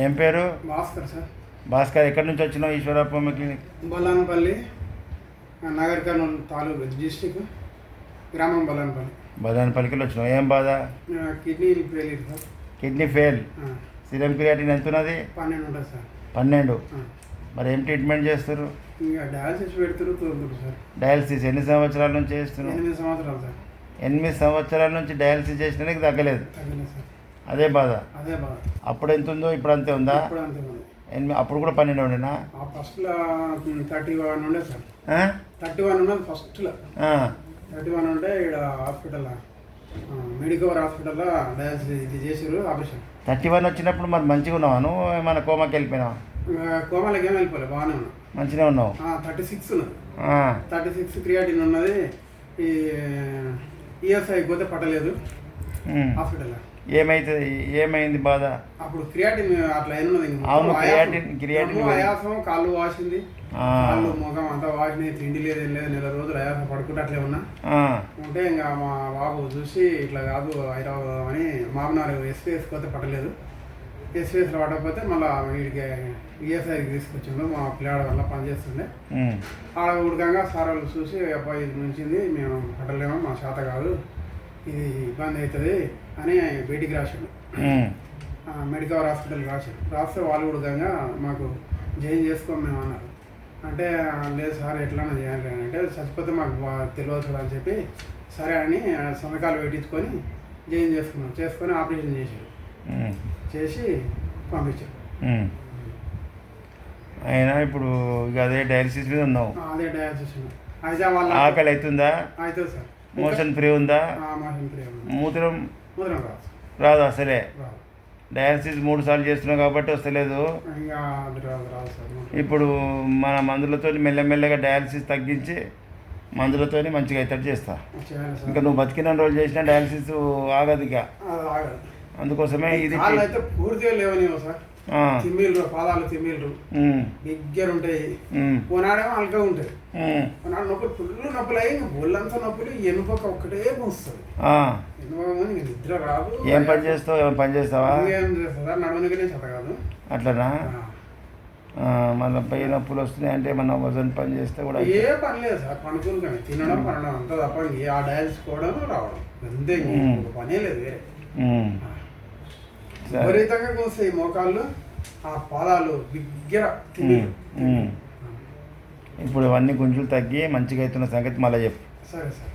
ఏం పేరు? భాస్కర్ సార్. భాస్కర్, ఎక్కడి నుంచి వచ్చినావు? ఈశ్వరప్ప క్లినిక్. బొల్లానపల్లి, నగర్ కర్నూలు తాలూకు డిస్టిక్, గ్రామం బొల్లానపల్లి. బొల్లానపల్లికి వచ్చినావు. ఏం బాధ? Kidney fail sir. Kidney fail. Serum creatinine ఎంత ఉన్నది? 12 ఉంటుంది సార్. 12. మరి ఏం ట్రీట్మెంట్ చేస్తారు? ఇంకా డయాలసిస్ పెడుతున్నారు, తోలుతున్నారు సార్. డయాలసిస్ ఎన్ని సంవత్సరాల నుంచి చేస్తున్నారు? 8 సంవత్సరాలు సార్. 8 సంవత్సరాల నుంచి డయాలసిస్ చేసినా తగ్గలేదు. తగ్గలేదు సార్. అదే బాధ. అదే బాధ. అప్పుడు ఎంత ఉందో ఇప్పుడు అంతే ఉందా? ఇప్పుడు అంతే ఉంది. అప్పుడు కూడా 12 ఉండేనా? ఫస్ట్లో 31 ఉండే సార్. 31 ఉన్నది ఫస్ట్లో. 31 ఉంటే ఇక్కడ హాస్పిటల్లో, మెడికవర్ హాస్పిటల్లో డయాలసిస్ ఇది చేసారు, ఆపరేషన్. 31 వచ్చినప్పుడు మరి మంచిగా ఉన్నావా? నువ్వు ఏమైనా కోమాకి వెళ్ళిపోయినావా? కోమాలకి ఏం వెళ్ళిపోలే, బాగానే ఉన్నావు. మంచిగా ఉన్నావు. 36 ఉన్నది. 36 క్రియాటిన్ ఉన్నది. ఈ ఈఎస్ఐ పోతే పట్టలేదు హాస్పిటల్లో. ఏమైంది బాధ? అప్పుడు క్రియాటిన్ అట్లా ఉన్నది. అవును, క్రియాటిన్ ఆయాసం, కాళ్ళు వాసింది, కాళ్ళు ముఖం అంతా వాసినాయి, తిండి లేదు, ఏం లేదు. 1 నెల రోజులు ఆయాసం పడుకుంటే అట్లే ఉన్నా. ఉంటే ఇంకా మా బాబు చూసి ఇట్లా కాదు హైదరాబాద్ అని మామనారు ఎస్పీఎస్ పోతే పట్టలేదు. ఎస్పీఎస్లో పడకపోతే మళ్ళీ వీడికి ఈఎస్ఐకి తీసుకొచ్చిండు. మా పిల్లాడి వల్ల పనిచేస్తుండే. ఆడ ఉడకంగా సార్ వాళ్ళు చూసి అబ్బాయి ఇది నుంచింది, మేము పట్టలేము, మా చేత కాదు, ఇది ఇబ్బంది అవుతుంది అని బయటికి రాశాడు. మెడికవర్ హాస్పిటల్కి రాస్తే వాళ్ళు ఉడకంగా మాకు జాయిన్ చేసుకోం మేము అన్నారు. అంటే లేదు సార్ ఎట్లన్నా చేయాలి అంటే, చచ్చిపోతే మాకు తెలియదు అని చెప్పి సరే అని సంతకాలు పెట్టించుకొని జాయిన్ చేసుకొని ఆపరేషన్ చేసి పంపించారు. అయినా ఇప్పుడు ఇక అదే డయాలసిస్ మీద ఉన్నావు. అదే డయాలసిస్ అయితే వాళ్ళ ఆకలి అవుతుందా? అవుతుంది సార్. మోషన్ ఫ్రీ ఉందా? Motion free. మూత్రం రాదు అసలే. డయాలసిస్ 3 సార్లు చేస్తున్నావు కాబట్టి వస్తలేదు. ఇప్పుడు మన మందులతో మెల్లమెల్లగా డయాలసిస్ తగ్గించి మందులతో మంచిగా అవుతాడు చేస్తా. ఇంకా నువ్వు బతికిన రోజులు చేసిన డయాలసిస్ ఆగదు. ఇక అందుకోసమే ఇది అయితే పూర్తిగా లేవనివ్వ సార్. తిమ్మిళ్ళు, పాదాలు తిమ్మిళ్ళు దగ్గర ఉంటాయి. కొనాడేమో అల్గా ఉంటాయి. కొనాడు నొప్పులు, ఫుల్ నొప్పులు అయ్యి ఒళ్ళంతా నొప్పులు, ఎనుపక ఒక్కటే పోస్తుంది. ఎనుపక నిద్ర రాదు. ఏం పని చేస్తావు? ఏం చేస్తావా? ఏం చేస్తా, నడవనికనే చేత కాదు. అట్లనా? మళ్ళీ పై నొప్పులు వస్తున్నాయి అంటే మన వజన్ పని చేస్తే కూడా ఏ పని లేదు సార్. పనుకుని కానీ తినడం పనడం అంతా తప్ప ఆ డయాలసిస్ పోవడం రావడం అంతే, పనే లేదు వేరే. విపరీతంగా కోస్తాయి మోకాళ్ళు, ఆ పాదాలు బిగ్గర. ఇప్పుడు ఇవన్నీ గుంజులు తగ్గి మంచిగా అవుతున్న సంగతి మళ్ళీ చెప్పు. సరే సార్.